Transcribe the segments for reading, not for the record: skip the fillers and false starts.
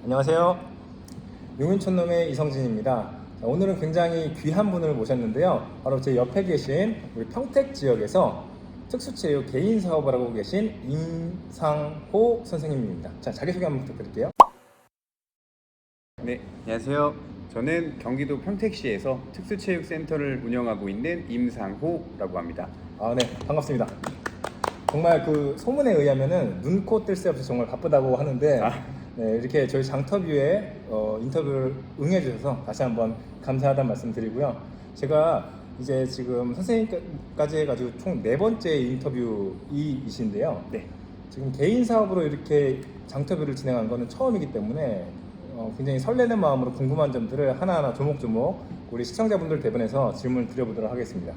안녕하세요. 용인촌놈의 이성진입니다. 자, 오늘은 굉장히 귀한 분을 모셨는데요. 바로 제 옆에 계신 우리 평택 지역에서 특수체육 개인 사업을 하고 계신 임상호 선생님입니다. 자, 자기소개 한번 부탁드릴게요. 네, 안녕하세요. 저는 경기도 평택시에서 특수체육센터를 운영하고 있는 임상호라고 합니다. 네, 반갑습니다. 정말 그 소문에 의하면은 눈코 뜰 새 없이 정말 바쁘다고 하는데 네, 이렇게 저희 장터뷰에 인터뷰를 응해주셔서 다시 한번 감사하다는 말씀 드리고요. 제가 이제 지금 선생님까지 해가지고 총 4번째 인터뷰이신데요. 네. 지금 개인 사업으로 이렇게 장터뷰를 진행한 거는 처음이기 때문에 굉장히 설레는 마음으로 궁금한 점들을 하나하나 조목조목 우리 시청자분들 대변해서 질문을 드려보도록 하겠습니다.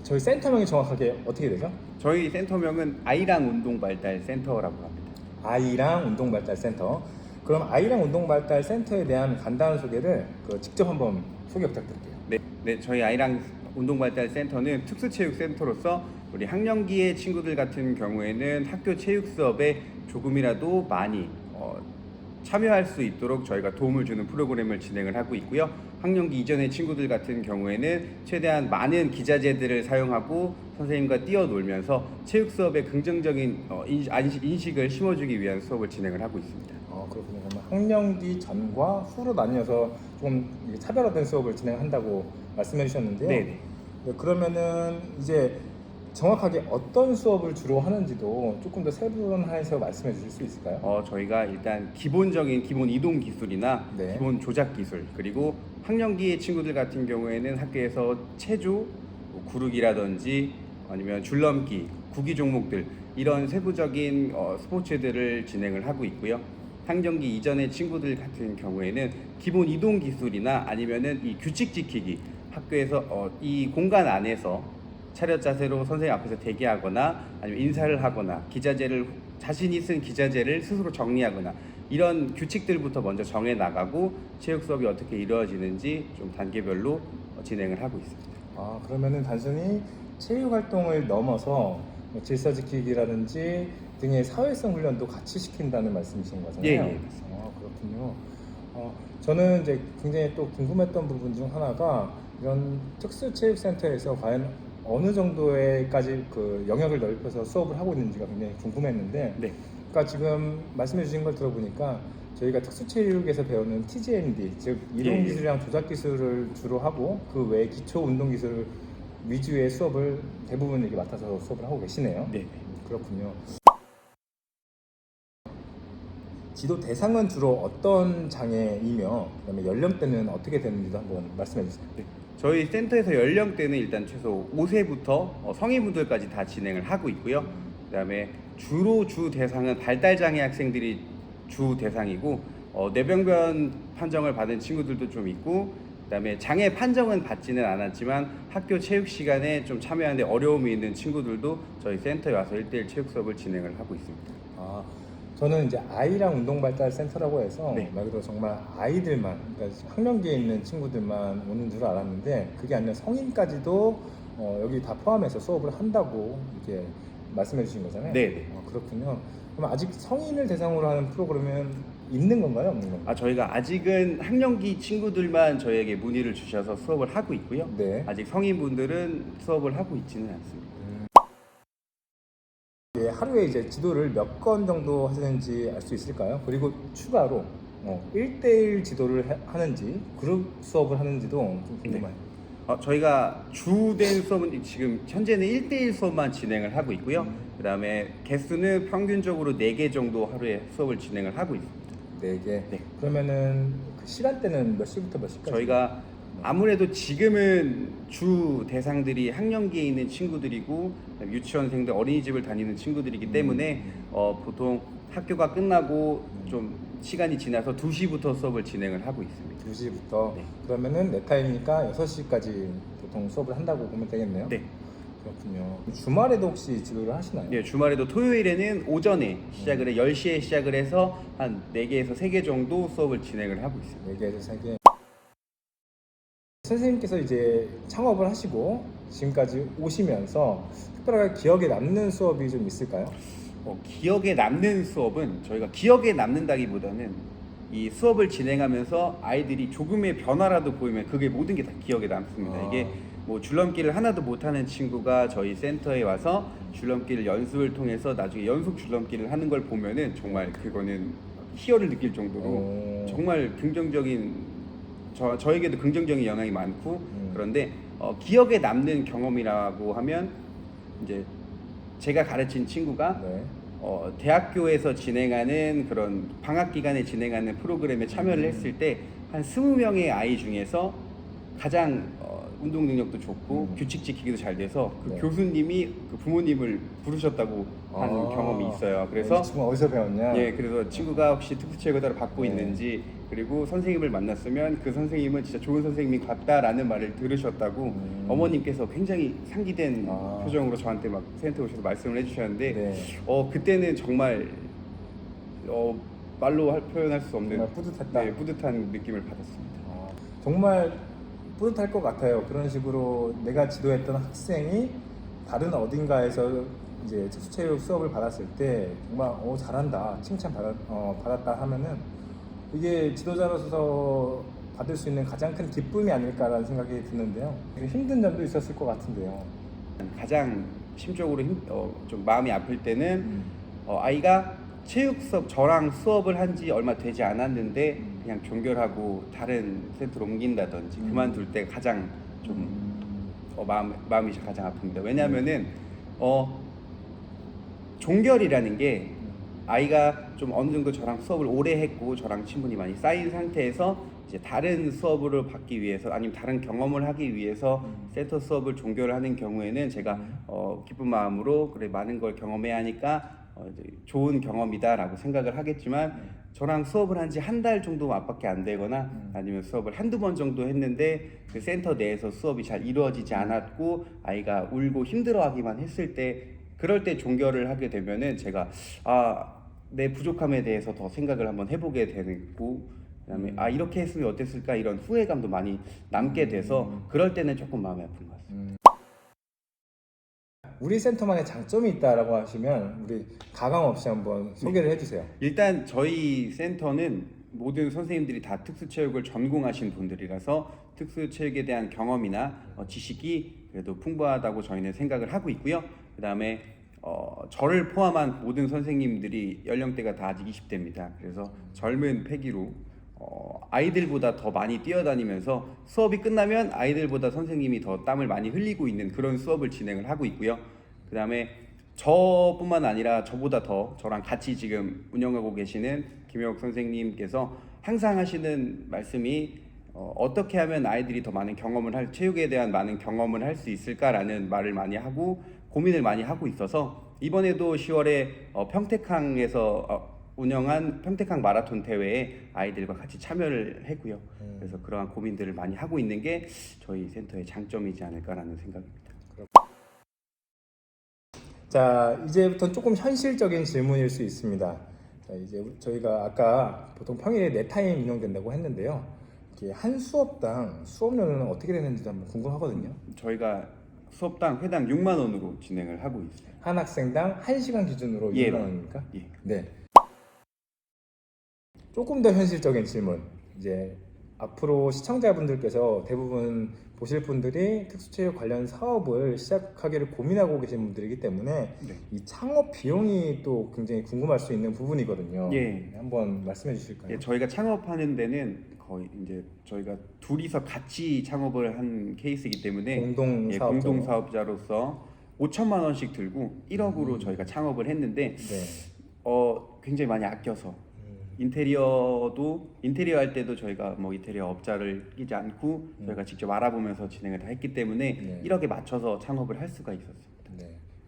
저희 센터명이 정확하게 어떻게 되죠? 저희 센터명은 아이랑 운동발달센터라고 합니다. 아이랑 운동발달센터. 그럼 아이랑 운동발달센터에 대한 간단한 소개를 직접 한번 소개 부탁드릴게요. 네, 저희 아이랑 운동발달센터는 특수체육센터로서 우리 학령기의 친구들 같은 경우에는 학교 체육 수업에 조금이라도 많이 참여할 수 있도록 저희가 도움을 주는 프로그램을 진행을 하고 있고요. 학령기 이전의 친구들 같은 경우에는 최대한 많은 기자재들을 사용하고 선생님과 뛰어놀면서 체육 수업에 긍정적인 인식을 심어주기 위한 수업을 진행을 하고 있습니다. 그렇군요. 그러면 학령기 전과 후로 나뉘어서 좀 차별화된 수업을 진행한다고 말씀해 주셨는데요. 네. 그러면은 이제 정확하게 어떤 수업을 주로 하는지도 조금 더 세분화해서 말씀해 주실 수 있을까요? 저희가 일단 기본 이동 기술이나 네. 기본 조작 기술, 그리고 학령기의 친구들 같은 경우에는 학교에서 체조, 구르기라든지 아니면 줄넘기, 구기 종목들 이런 세부적인 스포츠들을 진행을 하고 있고요. 학령기 이전의 친구들 같은 경우에는 기본 이동 기술이나 아니면은 이 규칙 지키기, 학교에서 이 공간 안에서 차렷 자세로 선생님 앞에서 대기하거나 아니면 인사를 하거나 자신이 쓴 기자재를 스스로 정리하거나 이런 규칙들부터 먼저 정해 나가고 체육 수업이 어떻게 이루어지는지 좀 단계별로 진행을 하고 있습니다. 그러면은 단순히 체육 활동을 넘어서 질서 지키기라든지 등의 사회성 훈련도 같이 시킨다는 말씀이신 거잖아요. 예. 그렇군요. 저는 이제 굉장히 또 궁금했던 부분 중 하나가 이런 특수체육센터에서 과연 어느 정도에까지 그 영역을 넓혀서 수업을 하고 있는지가 굉장히 궁금했는데, 네. 그러니까 지금 말씀해 주신 걸 들어보니까 저희가 특수체육에서 배우는 TGND, 즉 이동기술이랑 조작기술을 주로 하고 그 외에 기초 운동기술 위주의 수업을 대부분 이렇게 맡아서 수업을 하고 계시네요. 네. 그렇군요. 지도 대상은 주로 어떤 장애이며 그다음에 연령대는 어떻게 되는지도 한번 말씀해 주세요. 네. 저희 센터에서 연령대는 일단 최소 5세부터 성인분들까지 다 진행을 하고 있고요. 그다음에 주로 주 대상은 발달장애 학생들이 주 대상이고 뇌병변 판정을 받은 친구들도 좀 있고, 그다음에 장애 판정은 받지는 않았지만 학교 체육 시간에 좀 참여하는데 어려움이 있는 친구들도 저희 센터에 와서 1대1 체육 수업을 진행을 하고 있습니다. 저는 이제 아이랑 운동발달센터라고 해서 네. 말 그대로 정말 아이들만, 그러니까 학령기에 있는 친구들만 오는 줄 알았는데 그게 아니라 성인까지도 여기 다 포함해서 수업을 한다고 이렇게 말씀해 주신 거잖아요. 네. 그렇군요. 그럼 아직 성인을 대상으로 하는 프로그램은 있는 건가요, 없는 건가요? 저희가 아직은 학령기 친구들만 저희에게 문의를 주셔서 수업을 하고 있고요. 네. 아직 성인분들은 수업을 하고 있지는 않습니다. 하루에 이제 지도를 몇 건 정도 하시는지 알 수 있을까요? 그리고 추가로 1대1 지도를 하는지 그룹 수업을 하는지도 좀 궁금해요. 저희가 주된 수업은 지금 현재는 1대1 수업만 진행을 하고 있고요. 그 다음에 개수는 평균적으로 4개 정도 하루에 수업을 진행을 하고 있습니다. 4개? 네. 그러면은 그 시간대는 몇 시부터 몇 시까지? 저희가 아무래도 지금은 주 대상들이 학령기에 있는 친구들이고 유치원생들, 어린이집을 다니는 친구들이기 때문에 보통 학교가 끝나고 좀 시간이 지나서 2시부터 수업을 진행을 하고 있습니다. 2시부터? 네. 그러면은 내 타임이니까 6시까지 보통 수업을 한다고 보면 되겠네요? 네. 그렇군요. 주말에도 혹시 지도를 하시나요? 네, 주말에도 토요일에는 오전에 시작을 해 10시에 시작을 해서 한 4개에서 3개 정도 수업을 진행을 하고 있습니다. 4개에서 3개. 선생님께서 이제 창업을 하시고 지금까지 오시면서 특별하게 기억에 남는 수업이 좀 있을까요? 기억에 남는 수업은 저희가 기억에 남는다기보다는 이 수업을 진행하면서 아이들이 조금의 변화라도 보이면 그게 모든 게 다 기억에 남습니다. 이게 뭐 줄넘기를 하나도 못하는 친구가 저희 센터에 와서 줄넘기를 연습을 통해서 나중에 연속 줄넘기를 하는 걸 보면은 정말 그거는 희열을 느낄 정도로 정말 긍정적인 저에게도 긍정적인 영향이 많고 그런데 기억에 남는 경험이라고 하면 이제 제가 가르친 친구가 네. 대학교에서 진행하는 그런 방학 기간에 진행하는 프로그램에 참여를 했을 때 한 20명의 아이 중에서 가장 운동 능력도 좋고 규칙 지키기도 잘 돼서 그 네. 교수님이 그 부모님을 부르셨다고 하는 경험이 있어요. 그래서 이 친구가 어디서 배웠냐? 예, 그래서 친구가 혹시 특수체육을 받고 네. 있는지 그리고 선생님을 만났으면 그 선생님은 진짜 좋은 선생님이 같다라는 말을 들으셨다고 어머님께서 굉장히 상기된 표정으로 저한테 막 센터에 오셔서 말씀을 해주셨는데 네. 그때는 정말 말로 표현할 수 없는 정말 뿌듯했다. 네, 뿌듯한 느낌을 받았습니다. 정말 뿌듯할 것 같아요. 그런 식으로 내가 지도했던 학생이 다른 어딘가에서 이제 특수체육 수업을 받았을 때 정말 잘한다, 칭찬 받았다 하면은 이게 지도자로서 받을 수 있는 가장 큰 기쁨이 아닐까라는 생각이 드는데요. 되게 힘든 점도 있었을 것 같은데요. 가장 심적으로 좀 마음이 아플 때는 아이가 체육 수업 저랑 수업을 한 지 얼마 되지 않았는데 그냥 종결하고 다른 센터로 옮긴다든지 그만둘 때 가장 좀 마음이 가장 아픕니다. 왜냐하면은 종결이라는 게 아이가 좀 어느 정도 저랑 수업을 오래 했고 저랑 친분이 많이 쌓인 상태에서 이제 다른 수업을 받기 위해서 아니면 다른 경험을 하기 위해서 센터 수업을 종결을 하는 경우에는 제가 기쁜 마음으로 그래 많은 걸 경험해야 하니까 이제 좋은 경험이다라고 생각을 하겠지만 저랑 수업을 한 지 한 달 정도 밖에 안 되거나 아니면 수업을 한두 번 정도 했는데 그 센터 내에서 수업이 잘 이루어지지 않았고 아이가 울고 힘들어하기만 했을 때 그럴 때 종결을 하게 되면은 제가 내 부족함에 대해서 더 생각을 한번 해보게 되고 그다음에 이렇게 했으면 어땠을까 이런 후회감도 많이 남게 돼서 그럴 때는 조금 마음이 아픈 것 같습니다. 우리 센터만의 장점이 있다라고 하시면 우리 가감 없이 한번 소개를 해주세요. 일단 저희 센터는 모든 선생님들이 다 특수체육을 전공하신 분들이라서 특수체육에 대한 경험이나 지식이 그래도 풍부하다고 저희는 생각을 하고 있고요. 그 다음에 저를 포함한 모든 선생님들이 연령대가 다 아직 20대입니다. 그래서 젊은 패기로 아이들보다 더 많이 뛰어다니면서 수업이 끝나면 아이들보다 선생님이 더 땀을 많이 흘리고 있는 그런 수업을 진행을 하고 있고요. 그 다음에 저뿐만 아니라 저보다 더 저랑 같이 지금 운영하고 계시는 김혁 선생님께서 항상 하시는 말씀이 어떻게 하면 아이들이 더 많은 경험을 체육에 대한 많은 경험을 할 수 있을까라는 말을 많이 하고 고민을 많이 하고 있어서 이번에도 10월에 평택항에서 운영한 평택항 마라톤 대회에 아이들과 같이 참여를 했고요. 그래서 그러한 고민들을 많이 하고 있는 게 저희 센터의 장점이지 않을까라는 생각입니다. 자, 이제부터 조금 현실적인 질문일 수 있습니다. 자, 이제 저희가 아까 보통 평일에 4타임 운영된다고 했는데요. 이게 한 수업당 수업료는 어떻게 되는지 한번 궁금하거든요. 저희가 수업당 회당 6만 원으로 진행을 하고 있어요. 한 학생당 1시간 기준으로 6만 원입니까? 예. 네. 조금 더 현실적인 질문. 이제 앞으로 시청자분들께서 대부분 보실 분들이 특수체육 관련 사업을 시작하기를 고민하고 계신 분들이기 때문에 이 창업 비용이 또 굉장히 궁금할 수 있는 부분이거든요. 예. 한번 말씀해 주실까요? 예, 저희가 창업하는 데는 거의 이제 저희가 둘이서 같이 창업을 한 케이스이기 때문에 공동 사업자로서 5천만 원씩 들고 1억으로 저희가 창업을 했는데 굉장히 많이 아껴서 인테리어 할 때도 저희가 뭐 인테리어 업자를 끼지 않고 저희가 직접 알아보면서 진행을 다 했기 때문에 1억에 맞춰서 창업을 할 수가 있었습니다.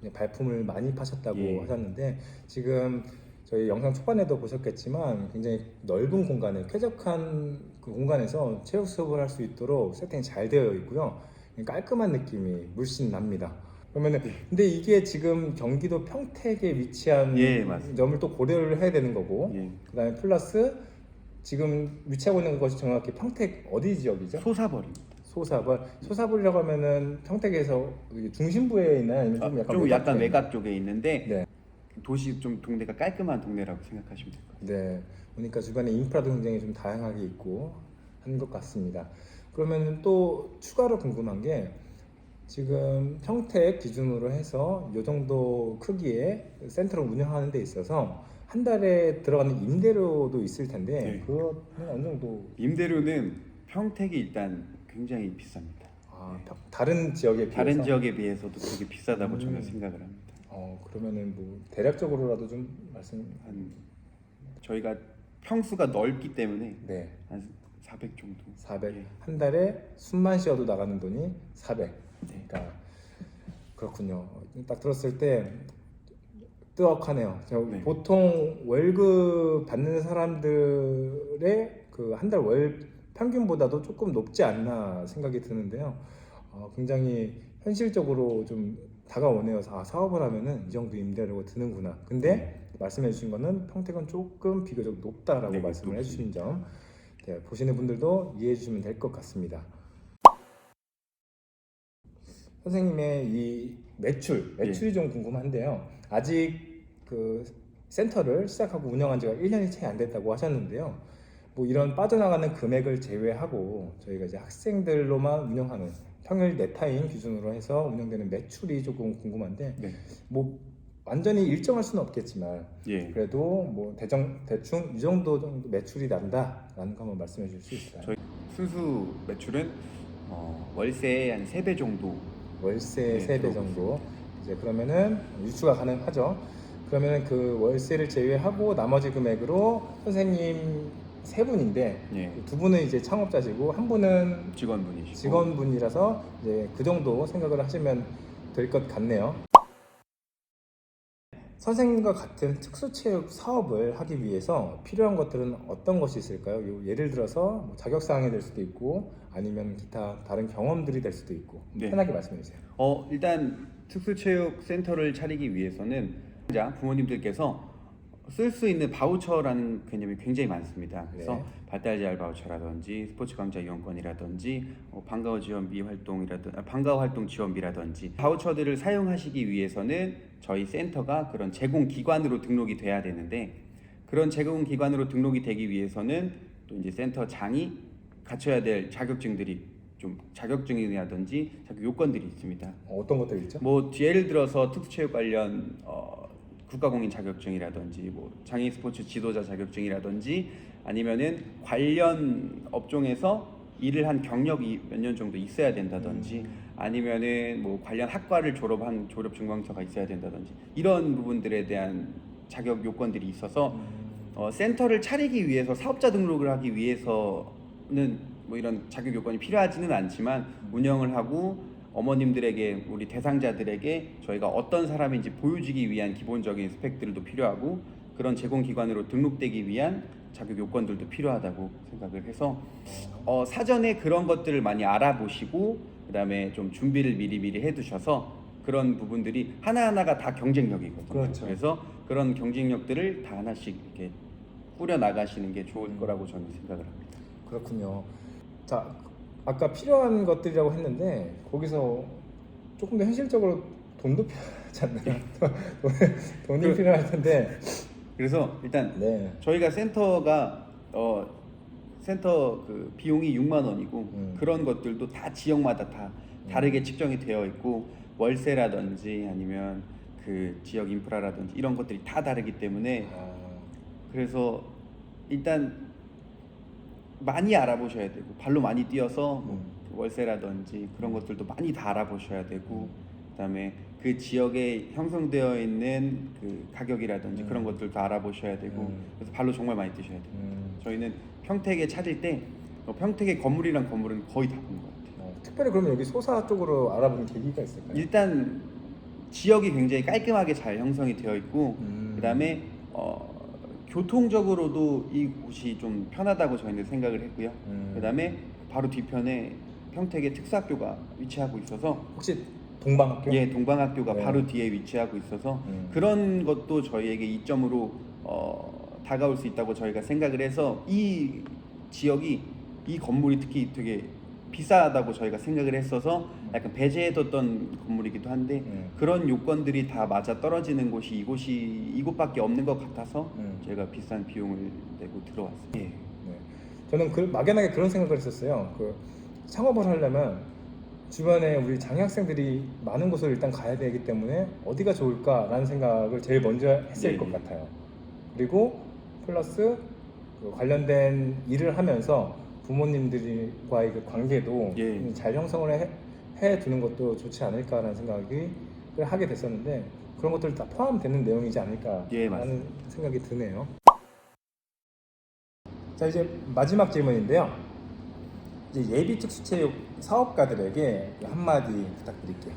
네. 발품을 많이 파셨다고 하셨는데 지금 저희 영상 초반에도 보셨겠지만 굉장히 넓은 공간에 쾌적한 그 공간에서 체육 수업을 할 수 있도록 세팅이 잘 되어 있고요. 깔끔한 느낌이 물씬 납니다. 그러면은 근데 이게 지금 경기도 평택에 위치한 점을 또 고려를 해야 되는 거고 그다음에 플러스 지금 위치하고 있는 것이 정확히 평택 어디 지역이죠? 소사벌입니다. 소사벌이라고 하면은 평택에서 중심부에 있나요? 아니면 좀 약간 외곽 쪽에 있는데 도시 좀 동네가 깔끔한 동네라고 생각하시면 될 것 같아요. 네, 보니까 주변에 인프라도 굉장히 좀 다양하게 있고 한 것 같습니다. 그러면 또 추가로 궁금한 게 지금 평택 기준으로 해서 이 정도 크기의 센터를 운영하는 데 있어서 한 달에 들어가는 임대료도 있을 텐데 네. 그거는 어느 정도 임대료는 평택이 일단 굉장히 비쌉니다. 다른 지역에 비해서 다른 지역에 비해서도 되게 비싸다고 저는 음. 생각을 합니다. 그러면은 뭐 대략적으로라도 좀 말씀. 저희가 평수가 넓기 때문에 네. 한 400 정도. 400. 예. 한 달에 숨만 쉬어도 나가는 돈이 400. 그러니까 그렇군요. 딱 들었을 때 뜨악하네요. 네. 보통 월급 받는 사람들의 그 한 달 월 평균보다도 조금 높지 않나 생각이 드는데요. 굉장히 현실적으로 좀 다가오네요. 사업을 하면은 이 정도 임대료가 드는구나. 근데 말씀해 주신 거는 평택은 조금 비교적 높다라고 네, 말씀을 높습니다. 해주신 점, 네, 보시는 분들도 이해해 주시면 될 것 같습니다. 선생님의 이 매출이 좀 궁금한데요. 아직 그 센터를 시작하고 운영한 지가 1년이 채 안 됐다고 하셨는데요. 뭐 이런 빠져나가는 금액을 제외하고 저희가 이제 학생들로만 운영하는 평일 네타임 기준으로 해서 운영되는 매출이 조금 궁금한데, 네. 뭐 완전히 일정할 수는 없겠지만 예. 그래도 뭐 대충 이 정도 매출이 난다라는 거 한번 말씀해 주실 수 있을까요? 저희 순수 매출은 월세 한 3배 정도. 월세 네, 3배 정도. 이제 그러면은 유추가 가능하죠. 그러면은 그 월세를 제외하고 나머지 금액으로 선생님 세 분인데 예. 두 분은 이제 창업자시고 한 분은 직원분이시고. 직원분이라서 이제 그 정도 생각을 하시면 될 것 같네요. 선생님과 같은 특수체육 사업을 하기 위해서 필요한 것들은 어떤 것이 있을까요? 예를 들어서 뭐 자격사항이 될 수도 있고 아니면 기타 다른 경험들이 될 수도 있고 네. 편하게 말씀해 주세요. 일단 특수체육 센터를 차리기 위해서는 부모님들께서 쓸 수 있는 바우처라는 개념이 굉장히 많습니다. 그래서 네. 발달재활 바우처라든지 스포츠 강좌 이용권이라든지 방과후 지원비 활동이라든지 방과후 활동 지원비라든지 바우처들을 사용하시기 위해서는 저희 센터가 그런 제공 기관으로 등록이 돼야 되는데, 그런 제공 기관으로 등록이 되기 위해서는 또 이제 센터장이 갖춰야 될 자격증들이 좀 자격증이라든지 자격 요건들이 있습니다. 어떤 것들 있죠? 뭐 예를 들어서 특수체육 관련 국가공인 자격증이라든지 뭐 장애인 스포츠 지도자 자격증이라든지 아니면은 관련 업종에서 일을 한 경력이 몇 년 정도 있어야 된다든지 아니면은 뭐 관련 학과를 졸업한 졸업 증명서가 있어야 된다든지 이런 부분들에 대한 자격 요건들이 있어서 센터를 차리기 위해서 사업자 등록을 하기 위해서는 뭐 이런 자격 요건이 필요하지는 않지만 운영을 하고 어머님들에게 우리 대상자들에게 저희가 어떤 사람인지 보여주기 위한 기본적인 스펙들도 필요하고 그런 제공기관으로 등록되기 위한 자격 요건들도 필요하다고 생각을 해서 사전에 그런 것들을 많이 알아보시고 그다음에 좀 준비를 미리 해두셔서 그런 부분들이 하나하나가 다 경쟁력이거든요. 그렇죠. 그래서 그런 경쟁력들을 다 하나씩 이렇게 꾸려 나가시는 게 좋을 거라고 저는 생각을 합니다. 그렇군요. 자, 아까 필요한 것들이라고 했는데 거기서 조금 더 현실적으로 돈도 필요하잖아요. 돈이 필요할 텐데. 그래서 일단 네. 저희가 센터가 센터 그 비용이 6만 원이고 그런 것들도 다 지역마다 다 다르게 측정이 되어 있고 월세라든지 아니면 그 지역 인프라라든지 이런 것들이 다 다르기 때문에 그래서 일단 많이 알아보셔야 되고 발로 많이 뛰어서 뭐 월세라든지 그런 것들도 많이 다 알아보셔야 되고 그다음에 그 지역에 형성되어 있는 그 가격이라든지 그런 것들도 알아보셔야 되고 그래서 발로 정말 많이 뛰셔야 돼요. 저희는 평택에 찾을 때 평택의 건물이랑 건물은 거의 다 본 것 같아요. 특별히 그러면 여기 소사 쪽으로 알아본 계기가 있을까요? 일단 지역이 굉장히 깔끔하게 잘 형성이 되어 있고 그다음에 교통적으로도 이 곳이 좀 편하다고 저희는 생각을 했고요. 그다음에 바로 뒤편에 평택의 특수학교가 위치하고 있어서 혹시 동방학교? 예, 동방학교가 네. 바로 뒤에 위치하고 있어서 그런 것도 저희에게 이점으로 다가올 수 있다고 저희가 생각을 해서 이 지역이 이 건물이 특히 되게 비싸다고 저희가 생각을 했어서 약간 배제해뒀던 건물이기도 한데 그런 요건들이 다 맞아 떨어지는 곳이 이곳밖에 없는 것 같아서 저희가 비싼 비용을 내고 들어왔습니다. 예. 네. 저는 막연하게 그런 생각을 했었어요. 창업을 하려면 주변에 우리 장애 학생들이 많은 곳을 일단 가야 되기 때문에 어디가 좋을까라는 생각을 제일 먼저 했을 네. 것 같아요. 그리고 플러스 관련된 일을 하면서 부모님들과의 그 관계도 예. 잘 형성을 해 두는 것도 좋지 않을까라는 생각을 하게 됐었는데 그런 것들 다 포함되는 내용이지 않을까라는 예, 맞습니다. 생각이 드네요. 자, 이제 마지막 질문인데요. 이제 예비 특수체육 사업가들에게 한마디 부탁드릴게요.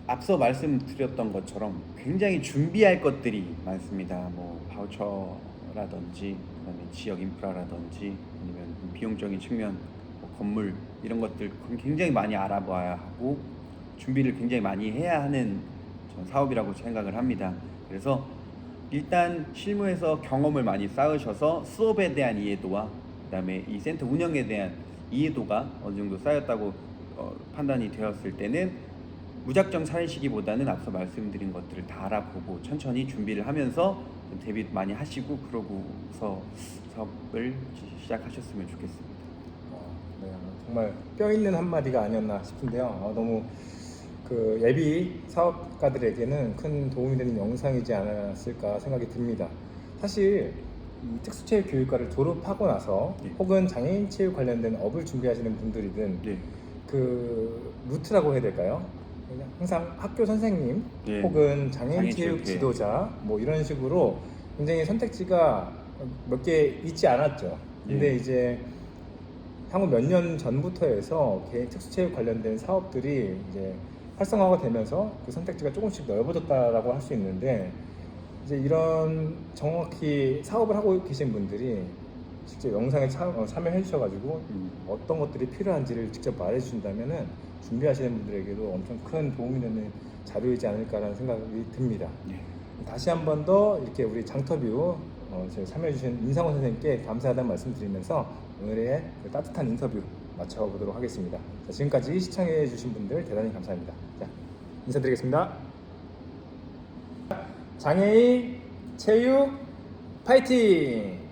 앞서 말씀드렸던 것처럼 굉장히 준비할 것들이 많습니다. 뭐 바우처라든지 그다음에 지역 인프라라든지 아니면 비용적인 측면, 뭐 건물 이런 것들 굉장히 많이 알아봐야 하고 준비를 굉장히 많이 해야 하는 전 사업이라고 생각을 합니다. 그래서 일단 실무에서 경험을 많이 쌓으셔서 수업에 대한 이해도와 그다음에 이 센터 운영에 대한 이해도가 어느 정도 쌓였다고 판단이 되었을 때는 무작정 차리시기보다는 앞서 말씀드린 것들을 다 알아보고 천천히 준비를 하면서 좀 대비 많이 하시고 그러고서 사업을 시작하셨으면 좋겠습니다. 네, 정말 뼈 있는 한마디가 아니었나 싶은데요. 너무 그 예비 사업가들에게는 큰 도움이 되는 영상이지 않았을까 생각이 듭니다. 사실 이 특수체육교육과를 졸업하고 나서 네. 혹은 장애인 체육 관련된 업을 준비하시는 분들이든 네. 그 루트라고 해야 될까요? 그냥 항상 학교 선생님 네. 혹은 장애인 체육 장애인체육회. 지도자 뭐 이런 식으로 굉장히 선택지가 몇 개 있지 않았죠. 근데 네. 이제 향후 몇 년 전부터 해서 특수체육 관련된 사업들이 이제 활성화가 되면서 그 선택지가 조금씩 넓어졌다라고 할 수 있는데 이제 이런 정확히 사업을 하고 계신 분들이 직접 영상에 참여해 주셔가지고 어떤 것들이 필요한지를 직접 말해 주신다면은 준비하시는 분들에게도 엄청 큰 도움이 되는 자료이지 않을까라는 생각이 듭니다. 네. 다시 한 번 더 이렇게 우리 장터뷰 참여해 주신 인상호 선생님께 감사하다는 말씀 드리면서 오늘의 그 따뜻한 인터뷰 마쳐보도록 하겠습니다. 자, 지금까지 시청해 주신 분들 대단히 감사합니다. 자, 인사드리겠습니다. 장애인 체육 파이팅!